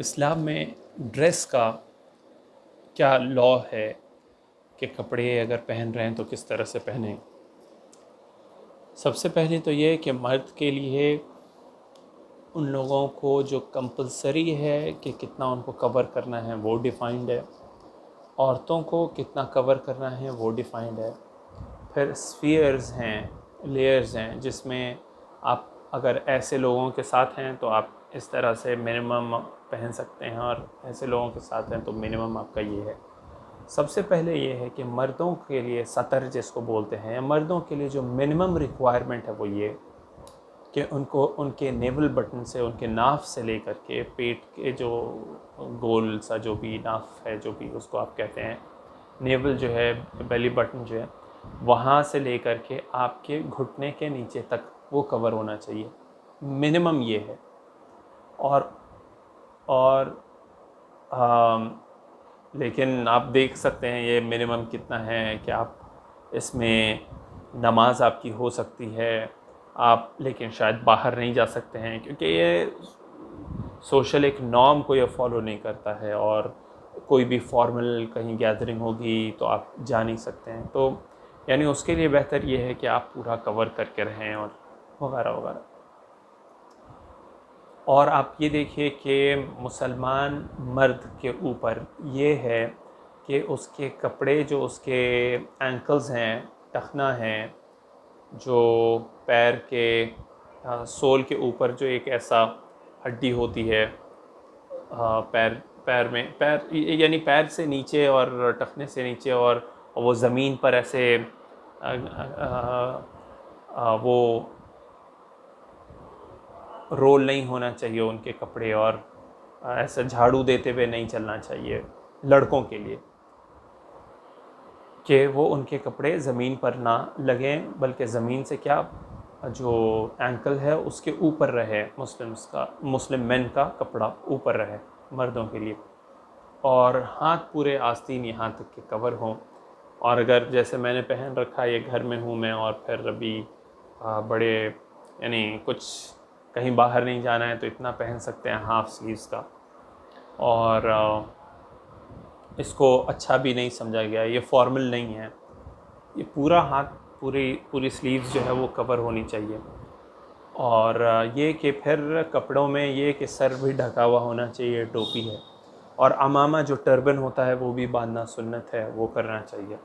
इस्लाम में ड्रेस का क्या लॉ है कि कपड़े अगर पहन रहे हैं तो किस तरह से पहनें। सबसे पहले तो ये कि मर्द के लिए उन लोगों को जो कंपलसरी है कि कितना उनको कवर करना है वो डिफ़ाइंड है, औरतों को कितना कवर करना है वो डिफ़ाइंड है। फिर स्फीयर्स हैं, लेयर्स हैं, जिसमें आप अगर ऐसे लोगों के साथ हैं तो आप इस तरह से मिनिमम पहन सकते हैं, और ऐसे लोगों के साथ हैं तो मिनिमम आपका ये है। सबसे पहले ये है कि मर्दों के लिए सतर जिसको बोलते हैं, मर्दों के लिए जो मिनिमम रिक्वायरमेंट है वो ये कि उनको उनके नेवल बटन से, उनके नाफ से लेकर के पेट के जो गोल सा जो भी नाफ है, जो भी उसको आप कहते हैं, नेवल जो है, बेली बटन जो है, वहाँ से लेकर के आपके घुटने के नीचे तक वो कवर होना चाहिए। मिनिमम ये है। और लेकिन आप देख सकते हैं ये मिनिमम कितना है कि आप इसमें नमाज आपकी हो सकती है, आप लेकिन शायद बाहर नहीं जा सकते हैं, क्योंकि ये सोशल एक नॉर्म को ये फॉलो नहीं करता है, और कोई भी फॉर्मल कहीं गैदरिंग होगी तो आप जा नहीं सकते हैं। तो यानी उसके लिए बेहतर ये है कि आप पूरा कवर करके रहें और वगैरह वगैरह। और आप ये देखिए कि मुसलमान मर्द के ऊपर ये है कि उसके कपड़े, जो उसके एंकल्स हैं, टखना हैं, जो पैर के सोल के ऊपर जो एक ऐसा हड्डी होती है, पैर पैर में, पैर यानी पैर से नीचे और टखने से नीचे, और वो ज़मीन पर ऐसे वो रोल नहीं होना चाहिए उनके कपड़े, और ऐसा झाड़ू देते हुए नहीं चलना चाहिए लड़कों के लिए, कि वो उनके कपड़े ज़मीन पर ना लगें, बल्कि ज़मीन से क्या, जो एंकल है उसके ऊपर रहे, मुस्लिम मेन का कपड़ा ऊपर रहे मर्दों के लिए, और हाथ पूरे आस्तीन यहाँ तक के कवर हों। और अगर जैसे मैंने पहन रखा है, ये घर में हूँ मैं, और फिर अभी बड़े यानी कुछ कहीं बाहर नहीं जाना है तो इतना पहन सकते हैं हाफ स्लीव्स का, और इसको अच्छा भी नहीं समझा गया, ये फॉर्मल नहीं है, ये पूरा हाथ, पूरी स्लीव्स जो है वो कवर होनी चाहिए। और ये कि फिर कपड़ों में ये कि सर भी ढका हुआ होना चाहिए, टोपी है, और अमामा जो टर्बन होता है वो भी बांधना सुन्नत है, वो करना चाहिए।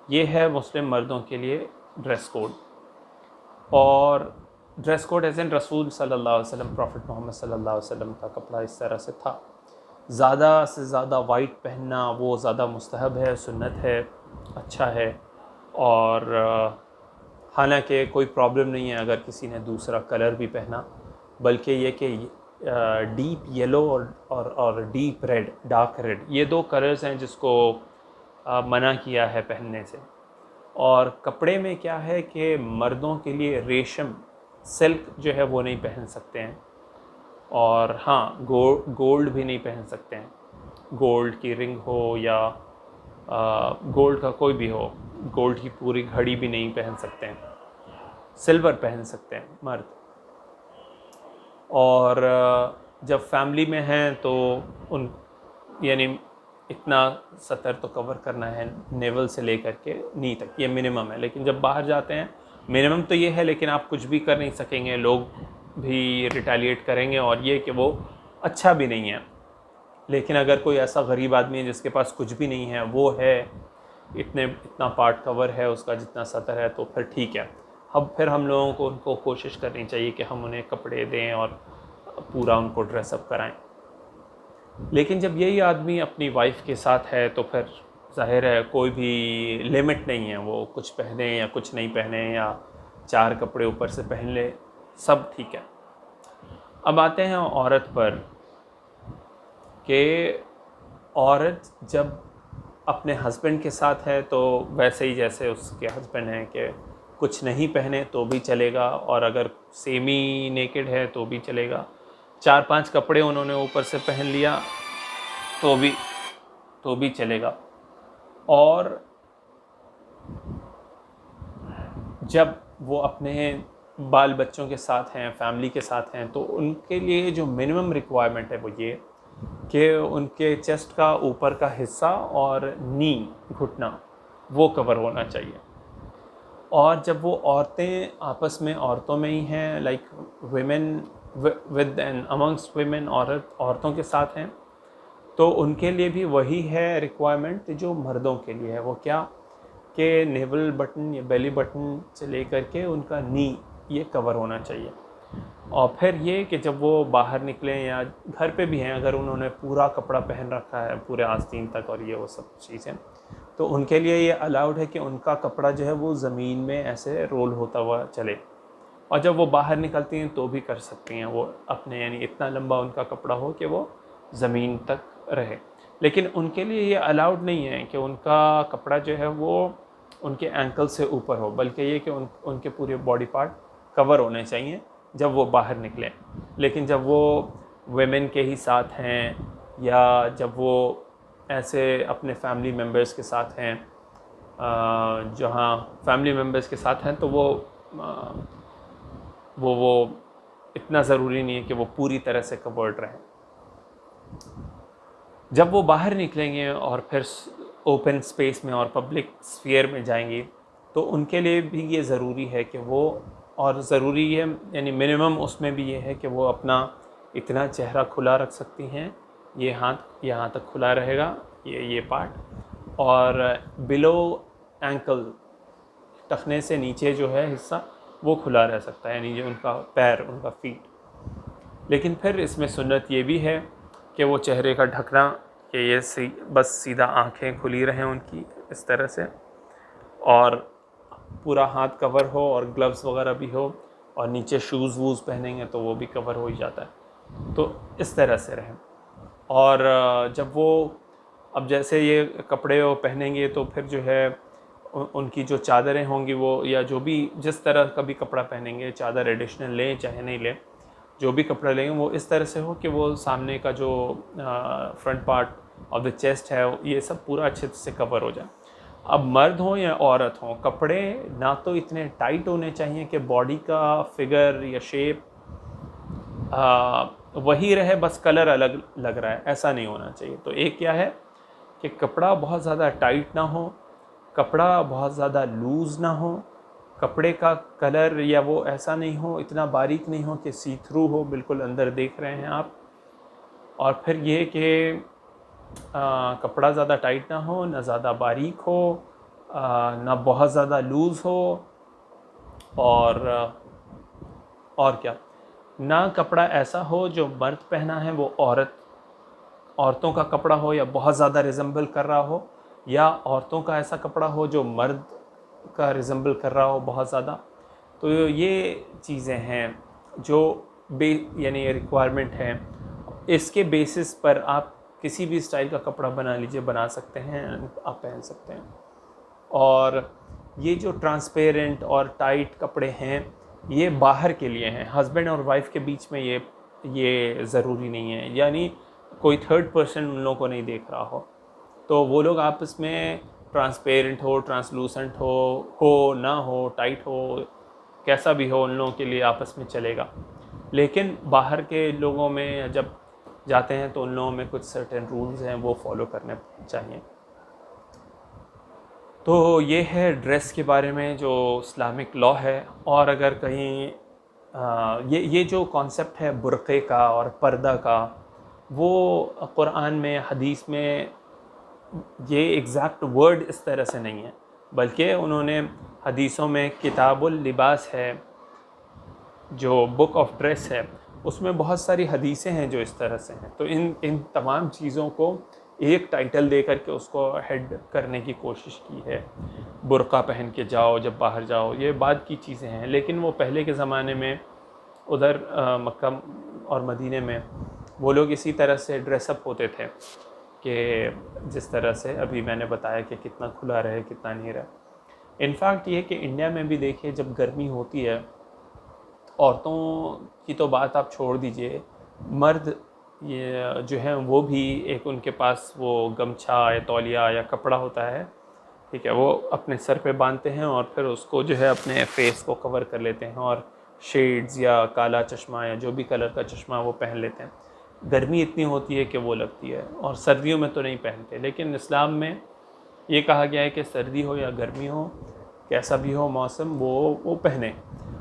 ये है मुस्लिम मर्दों के लिए ड्रेस कोड। और ड्रेस कोड एज़ इन रसूल सल्लल्लाहु अलैहि वसल्लम, प्रॉफिट मोहम्मद सल्लल्लाहु अलैहि वसल्लम का कपड़ा इस तरह से था। ज़्यादा से ज़्यादा वाइट पहनना वो ज़्यादा मुस्तहब है, सुन्नत है, अच्छा है। और हालांकि कोई प्रॉब्लम नहीं है अगर किसी ने दूसरा कलर भी पहना, बल्कि ये कि डीप येलो और डीप रेड, डार्क रेड, ये दो कलर्स हैं जिसको मना किया है पहनने से। और कपड़े में क्या है कि मर्दों के लिए रेशम, सिल्क जो है वो नहीं पहन सकते हैं, और हाँ, गोल्ड भी नहीं पहन सकते हैं। गोल्ड की रिंग हो या गोल्ड का कोई भी हो, गोल्ड की पूरी घड़ी भी नहीं पहन सकते हैं। सिल्वर पहन सकते हैं मर्द। और जब फैमिली में हैं तो उन यानी इतना सतर तो कवर करना है, नेवल से लेकर के नी तक, ये मिनिमम है। लेकिन जब बाहर जाते हैं, मिनिमम तो ये है, लेकिन आप कुछ भी कर नहीं सकेंगे, लोग भी रिटेलिएट करेंगे, और ये कि वो अच्छा भी नहीं है। लेकिन अगर कोई ऐसा गरीब आदमी है जिसके पास कुछ भी नहीं है, वो है, इतना पार्ट कवर है उसका जितना सतर है, तो फिर ठीक है। अब फिर हम लोगों को उनको कोशिश करनी चाहिए कि हम उन्हें कपड़े दें और पूरा उनको ड्रेसअप कराएं। लेकिन जब यही आदमी अपनी वाइफ के साथ है तो फिर जाहिर है कोई भी लिमिट नहीं है, वो कुछ पहने या कुछ नहीं पहने, या 4 कपड़े ऊपर से पहन ले, सब ठीक है। अब आते हैं औरत पर, कि औरत जब अपने हस्बैंड के साथ है तो वैसे ही जैसे उसके हस्बैंड हैं कि कुछ नहीं पहने तो भी चलेगा, और अगर सेमी नेकेड है तो भी चलेगा। 4-5 कपड़े उन्होंने ऊपर से पहन लिया तो भी चलेगा। और जब वो अपने बाल बच्चों के साथ हैं, फैमिली के साथ हैं, तो उनके लिए जो मिनिमम रिक्वायरमेंट है वो ये कि उनके चेस्ट का ऊपर का हिस्सा और नी, घुटना, वो कवर होना चाहिए। और जब वो औरतें आपस में औरतों में ही हैं, like women with and amongst women, औरतों के साथ हैं, तो उनके लिए भी वही है रिक्वायरमेंट जो मर्दों के लिए है। वो क्या कि नेवल बटन या बेली बटन से लेकर के उनका नी ये कवर होना चाहिए। और फिर ये कि जब वो बाहर निकलें या घर पे भी हैं, अगर उन्होंने पूरा कपड़ा पहन रखा है पूरे आस्तीन तक और ये वो सब चीज़ें, तो उनके लिए ये अलाउड है कि उनका कपड़ा जो है वो ज़मीन में ऐसे रोल होता हुआ चले। और जब वो बाहर निकलती हैं तो भी कर सकती हैं वो अपने, यानी इतना लंबा उनका कपड़ा हो कि वो ज़मीन तक रहे। लेकिन उनके लिए ये अलाउड नहीं है कि उनका कपड़ा जो है वो उनके एंकल से ऊपर हो, बल्कि ये कि उनके पूरे बॉडी पार्ट कवर होने चाहिए जब वो बाहर निकलें। लेकिन जब वो वेमेन के ही साथ हैं या जब वो ऐसे अपने फैमिली मेम्बर्स के साथ हैं, जहाँ फैमिली मेम्बर्स के साथ हैं, तो वो इतना ज़रूरी नहीं है कि वो पूरी तरह से कवर्ड रहें। जब वो बाहर निकलेंगे और फिर ओपन स्पेस में और पब्लिक स्फीयर में जाएंगी, तो उनके लिए भी ये ज़रूरी है कि वो, और ज़रूरी है यानी मिनिमम उसमें भी ये है कि वो अपना इतना चेहरा खुला रख सकती हैं, ये हाथ यहाँ तक खुला रहेगा, ये पार्ट, और बिलो एंकल, टखने से नीचे जो है हिस्सा वो खुला रह सकता है, यानी जो उनका पैर, उनका फीट। लेकिन फिर इसमें सुन्नत ये भी है कि वो चेहरे का ढकना, कि ये बस सीधा आँखें खुली रहें उनकी इस तरह से, और पूरा हाथ कवर हो और ग्लव्स वगैरह भी हो, और नीचे शूज़ वूज़ पहनेंगे तो वो भी कवर हो ही जाता है। तो इस तरह से रहें। और जब वो अब जैसे ये कपड़े वो पहनेंगे तो फिर जो है उनकी जो चादरें होंगी वो, या जो भी जिस तरह का भी कपड़ा पहनेंगे, चादर एडिशनल लें चाहे नहीं लें, जो भी कपड़ा लेंगे वो इस तरह से हो कि वो सामने का जो front part of the chest है ये सब पूरा अच्छे से कवर हो जाए। अब मर्द हो या औरत हो, कपड़े ना तो इतने टाइट होने चाहिए कि बॉडी का फिगर या शेप वही रहे, बस कलर अलग लग रहा है, ऐसा नहीं होना चाहिए। तो एक क्या है कि कपड़ा बहुत ज़्यादा टाइट ना हो, कपड़ा बहुत ज़्यादा लूज़ ना हो, कपड़े का कलर या वो ऐसा नहीं हो, इतना बारीक नहीं हो कि सी थ्रू हो, बिल्कुल अंदर देख रहे हैं आप। और फिर ये कि कपड़ा ज़्यादा टाइट ना हो, ना ज़्यादा बारीक हो, ना बहुत ज़्यादा लूज़ हो, और क्या, ना कपड़ा ऐसा हो जो मर्द पहना है वो औरतों का कपड़ा हो या बहुत ज़्यादा रिजेंबल कर रहा हो, या औरतों का ऐसा कपड़ा हो जो मर्द का रिजेंबल कर रहा हो बहुत ज़्यादा। तो ये चीज़ें हैं जो यानी रिक्वायरमेंट हैं। इसके बेसिस पर आप किसी भी स्टाइल का कपड़ा बना लीजिए, बना सकते हैं, आप पहन सकते हैं। और ये जो ट्रांसपेरेंट और टाइट कपड़े हैं ये बाहर के लिए हैं, हस्बैंड और वाइफ के बीच में ये ज़रूरी नहीं है, यानी कोई थर्ड पर्सन उन लोगों को नहीं देख रहा हो, तो वो लोग आपस में ट्रांसपेरेंट हो, ट्रांसलूसेंट हो ना हो, टाइट हो, कैसा भी हो, उन लोगों के लिए आपस में चलेगा। लेकिन बाहर के लोगों में जब जाते हैं तो उन लोगों में कुछ सर्टेन रूल्स हैं वो फॉलो करने चाहिए। तो ये है ड्रेस के बारे में जो इस्लामिक लॉ है। और अगर कहीं ये जो कॉन्सेप्ट है बुर्क़े का और पर्दा का, वो कुरान में, हदीस में ये एग्ज़ैक्ट वर्ड इस तरह से नहीं है, बल्कि उन्होंने हदीसों में किताबुल लिबास है, जो बुक ऑफ ड्रेस है, उसमें बहुत सारी हदीसें हैं जो इस तरह से हैं। तो इन तमाम चीज़ों को एक टाइटल दे करके उसको हेड करने की कोशिश की है। बुर्का पहन के जाओ जब बाहर जाओ, ये बाद की चीज़ें हैं, लेकिन वो पहले के ज़माने में उधर मक्का और मदीने में वो लोग इसी तरह से ड्रेसअप होते थे कि जिस तरह से अभी मैंने बताया कि कितना खुला रहे कितना नहीं रहे। इनफैक्ट ये कि इंडिया में भी देखिए जब गर्मी होती है, औरतों की तो बात आप छोड़ दीजिए, मर्द ये जो है वो भी एक उनके पास वो गमछा या तौलिया या कपड़ा होता है, ठीक है, वो अपने सर पे बांधते हैं और फिर उसको जो है अपने फेस को कवर कर लेते हैं और शेड्स या काला चश्मा या जो भी कलर का चश्मा वो पहन लेते हैं। गर्मी इतनी होती है कि वो लगती है, और सर्दियों में तो नहीं पहनते। लेकिन इस्लाम में ये कहा गया है कि सर्दी हो या गर्मी हो, कैसा भी हो मौसम, वो पहने।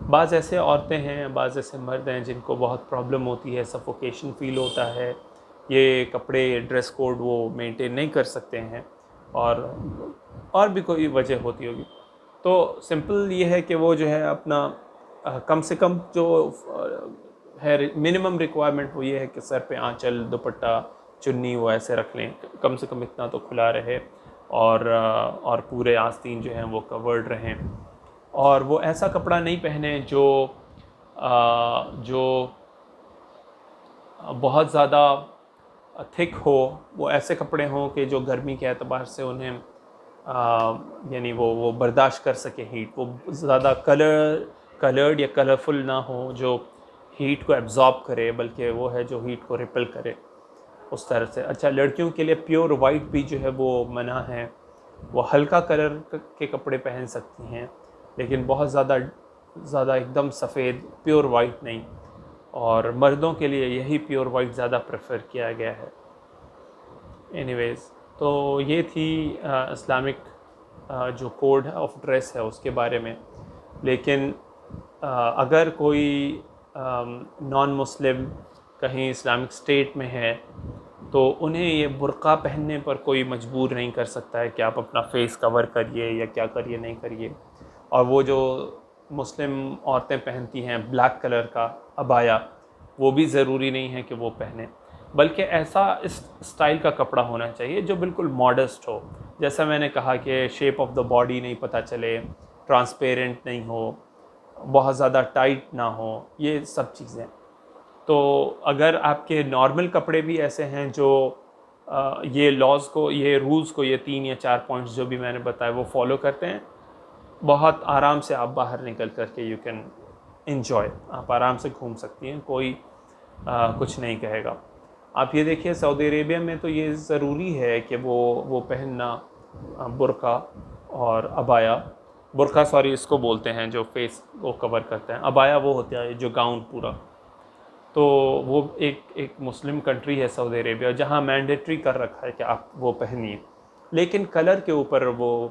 बाज़ ऐसे औरतें हैं, बाज़ ऐसे मर्द हैं जिनको बहुत प्रॉब्लम होती है, सफोकेशन फ़ील होता है, ये कपड़े ड्रेस कोड वो मेंटेन नहीं कर सकते हैं, और भी कोई वजह होती होगी। तो सिंपल ये है कि वो जो है अपना कम से कम जो है मिनिमम रिक्वायरमेंट वो ये है कि सर पे आंचल, दुपट्टा, चुन्नी वो ऐसे रख लें, कम से कम इतना तो खुला रहे, और पूरे आस्तीन जो हैं वो कवर्ड रहें। और वो ऐसा कपड़ा नहीं पहने जो बहुत ज़्यादा थिक हो। वो ऐसे कपड़े हों कि जो गर्मी के एतबार से उन्हें यानी वो बर्दाश्त कर सके हीट। वो ज़्यादा कलर्ड या कलरफुल ना हो जो हीट को एब्जॉर्ब करे, बल्कि वो है जो हीट को रिपेल करे, उस तरह से। अच्छा, लड़कियों के लिए प्योर वाइट भी जो है वो मना है। वो हल्का कलर के कपड़े पहन सकती हैं, लेकिन बहुत ज़्यादा एकदम सफ़ेद प्योर वाइट नहीं। और मर्दों के लिए यही प्योर वाइट ज़्यादा प्रेफर किया गया है। एनीवेज़, तो ये थी इस्लामिक जो कोड ऑफ ड्रेस है उसके बारे में। लेकिन अगर कोई नॉन मुस्लिम कहीं इस्लामिक स्टेट में है तो उन्हें ये बुर्का पहनने पर कोई मजबूर नहीं कर सकता है कि आप अपना फेस कवर करिए या क्या करिए नहीं करिए। और वो जो मुस्लिम औरतें पहनती हैं ब्लैक कलर का अबाया, वो भी ज़रूरी नहीं है कि वो पहने, बल्कि ऐसा इस स्टाइल का कपड़ा होना चाहिए जो बिल्कुल मॉडेस्ट हो। जैसा मैंने कहा कि शेप ऑफ द बॉडी नहीं पता चले, ट्रांसपेरेंट नहीं हो, बहुत ज़्यादा टाइट ना हो, ये सब चीज़ें। तो अगर आपके नॉर्मल कपड़े भी ऐसे हैं जो ये लॉज को, ये रूल्स को, ये 3 या 4 पॉइंट्स जो भी मैंने बताए वो फॉलो करते हैं, बहुत आराम से आप बाहर निकल कर के यू कैन एंजॉय, आप आराम से घूम सकती हैं, कोई कुछ नहीं कहेगा। आप ये देखिए सऊदी अरेबिया में तो ये ज़रूरी है कि वो पहनना बुर्का और अबाया। बुर्का सॉरी इसको बोलते हैं जो फेस को कवर करते हैं, अबाया वो होता है जो गाउन पूरा। तो वो एक मुस्लिम कंट्री है सऊदी अरेबिया, जहाँ मैंडेटरी कर रखा है कि आप वो पहनिए। लेकिन कलर के ऊपर वो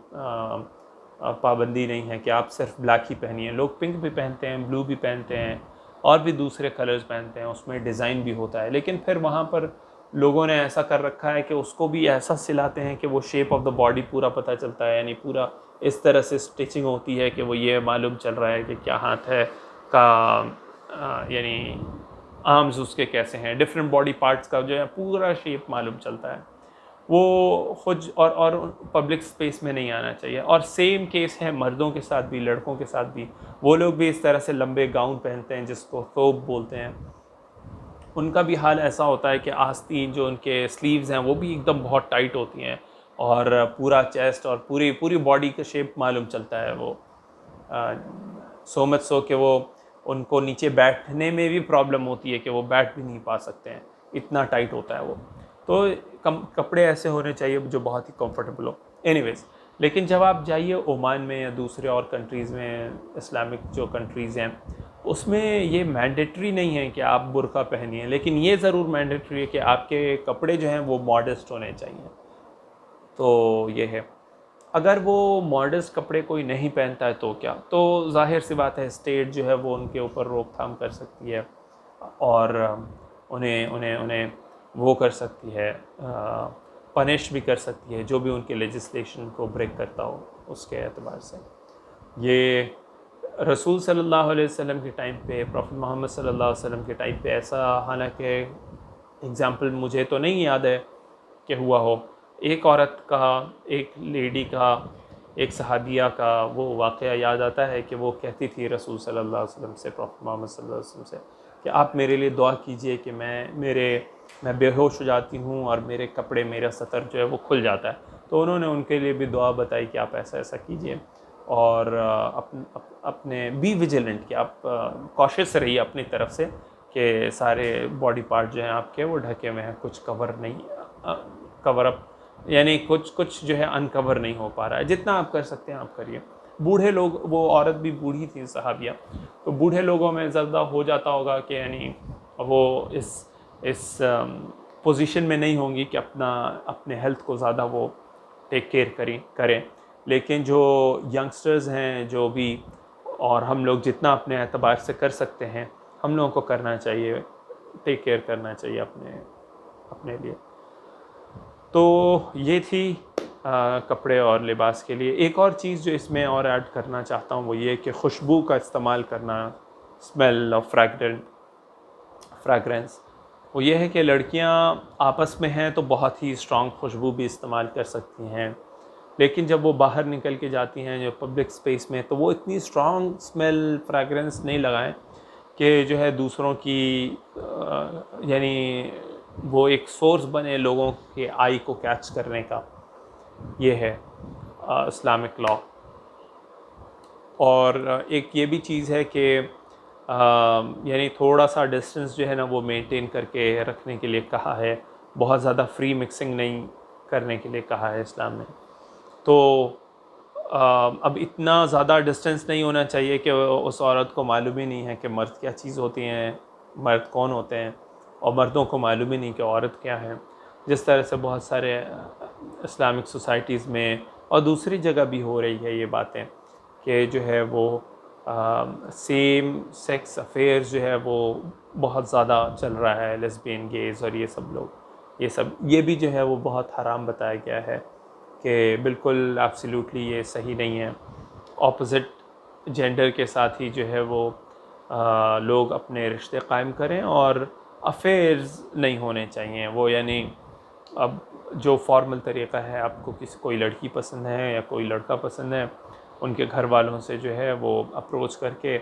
पाबंदी नहीं है कि आप सिर्फ ब्लैक ही पहनिए। लोग पिंक भी पहनते हैं, ब्लू भी पहनते हैं, और भी दूसरे कलर्स पहनते हैं, उसमें डिज़ाइन भी होता है। लेकिन फिर वहाँ पर लोगों ने ऐसा कर रखा है कि उसको भी ऐसा सिलाते हैं कि वो शेप ऑफ द बॉडी पूरा पता चलता है, यानी पूरा इस तरह से स्टिचिंग होती है कि वो ये मालूम चल रहा है कि क्या हाथ है का, यानी आर्म्स उसके कैसे हैं, डिफरेंट बॉडी पार्ट्स का जो है पूरा शेप मालूम चलता है। वो खुद और पब्लिक स्पेस में नहीं आना चाहिए। और सेम केस है मर्दों के साथ भी, लड़कों के साथ भी। वो लोग भी इस तरह से लंबे गाउन पहनते हैं जिसको थोब बोलते हैं। उनका भी हाल ऐसा होता है कि आस्तीन जो उनके स्लीव्स हैं वो भी एकदम बहुत टाइट होती हैं, और पूरा चेस्ट और पूरी बॉडी का शेप मालूम चलता है। वो सो मच सो कि वो उनको नीचे बैठने में भी प्रॉब्लम होती है कि वो बैठ भी नहीं पा सकते हैं, इतना टाइट होता है वो। तो कपड़े ऐसे होने चाहिए जो बहुत ही कंफर्टेबल हो। एनीवेज, लेकिन जब आप जाइए ओमान में या दूसरे और कंट्रीज़ में, इस्लामिक जो कंट्रीज़ हैं, उसमें ये मैंडेटरी नहीं है कि आप बुर्का पहनिए, लेकिन ये ज़रूर मैंडेटरी है कि आपके कपड़े जो हैं वो मॉडेस्ट होने चाहिए। तो ये है। अगर वो मॉडेस्ट कपड़े कोई नहीं पहनता है तो क्या, तो जाहिर सी बात है स्टेट जो है वो उनके ऊपर रोकथाम कर सकती है, और उन्हें वो कर सकती है, पनिश भी कर सकती है, जो भी उनके लेजिस्लेशन को ब्रेक करता हो उसके एतबार से। ये रसूल सल्लल्लाहु अलैहि वसल्लम के टाइम पे, प्रॉफेट मोहम्मद सल्लल्लाहु अलैहि वसल्लम के टाइम पे ऐसा हालांकि एग्ज़ाम्पल मुझे तो नहीं याद है कि हुआ हो। एक औरत का, एक लेडी का, एक सहाबिया का वो वाक़या याद आता है कि वो कहती थी रसूल सल्लल्लाहु अलैहि वसल्लम से, प्रॉफेट मोहम्मद सल्लल्लाहु अलैहि वसल्लम से, कि आप मेरे लिए दुआ कीजिए कि मैं बेहोश हो जाती हूँ और मेरे कपड़े, मेरा सतर जो है वो खुल जाता है। तो उन्होंने उनके लिए भी दुआ बताई कि आप ऐसा ऐसा कीजिए, और अपने बी विजिलेंट, कि आप कॉशियस रहिए अपनी तरफ से कि सारे बॉडी पार्ट जो हैं आपके वो ढके हुए हैं, कुछ कवर नहीं, कवर अप, यानी कुछ जो है अनकवर नहीं हो पा रहा है। जितना आप कर सकते हैं आप करिए। बूढ़े लोग, वो औरत भी बूढ़ी थी सहाबिया, तो बूढ़े लोगों में ज़्यादा हो जाता होगा कि यानी वो इस पोजीशन में नहीं होंगी कि अपने हेल्थ को ज़्यादा वो टेक केयर करें। लेकिन जो यंगस्टर्स हैं जो भी, और हम लोग जितना अपने एतबार से कर सकते हैं हम लोगों को करना चाहिए, टेक केयर करना चाहिए अपने लिए। तो ये थी कपड़े और लिबास के लिए। एक और चीज़ जो इसमें और ऐड करना चाहता हूँ वो ये कि खुशबू का इस्तेमाल करना, स्मेल और फ्रैग्रेंस। वो ये है कि लड़कियाँ आपस में हैं तो बहुत ही स्ट्रॉन्ग खुशबू भी इस्तेमाल कर सकती हैं, लेकिन जब वो बाहर निकल के जाती हैं जो पब्लिक स्पेस में, तो वो इतनी स्ट्रॉन्ग स्मेल फ्रैग्रेंस नहीं लगाएं कि जो है दूसरों की यानी वो एक सोर्स बने लोगों के आई को कैच करने का। ये है इस्लामिक लॉ। और एक ये भी चीज़ है कि यानी थोड़ा सा डिस्टेंस जो है ना वो मेंटेन करके रखने के लिए कहा है, बहुत ज़्यादा फ्री मिक्सिंग नहीं करने के लिए कहा है इस्लाम ने। तो अब इतना ज़्यादा डिस्टेंस नहीं होना चाहिए कि उस औरत को मालूम ही नहीं है कि मर्द क्या चीज़ होती हैं, मर्द कौन होते हैं, और मर्दों को मालूम ही नहीं कि औरत क्या है। जिस तरह से बहुत सारे इस्लामिक सोसाइटीज़ में और दूसरी जगह भी हो रही है ये बातें कि जो है वो सेम सेक्स अफेयर्स जो है वो बहुत ज़्यादा चल रहा है, लेस्बियन, गेज और ये सब लोग, ये भी जो है वो बहुत हराम बताया गया है कि बिल्कुल एब्सोल्युटली ये सही नहीं है। ऑपोजिट जेंडर के साथ ही जो है वो लोग अपने रिश्ते कायम करें, और अफेयर्स नहीं होने चाहिए वो, यानी अब जो फॉर्मल तरीक़ा है, आपको कोई लड़की पसंद है या कोई लड़का पसंद है, उनके घर वालों से जो है वो अप्रोच करके,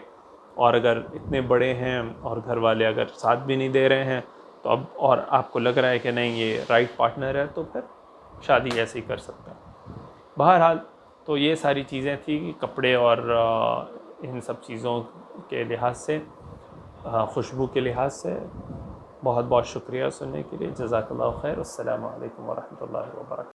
और अगर इतने बड़े हैं और घर वाले अगर साथ भी नहीं दे रहे हैं तो अब, और आपको लग रहा है कि नहीं ये राइट पार्टनर है, तो फिर शादी ऐसे ही कर सकता है। बहरहाल तो ये सारी चीज़ें थी कपड़े और इन सब चीज़ों के लिहाज से, खुशबू के लिहाज से। बहुत बहुत शुक्रिया सुनने के लिए। जज़ाकल्लाहु खैर। अस्सलामु अलैकुम व रहमतुल्लाहि व बरकातहू।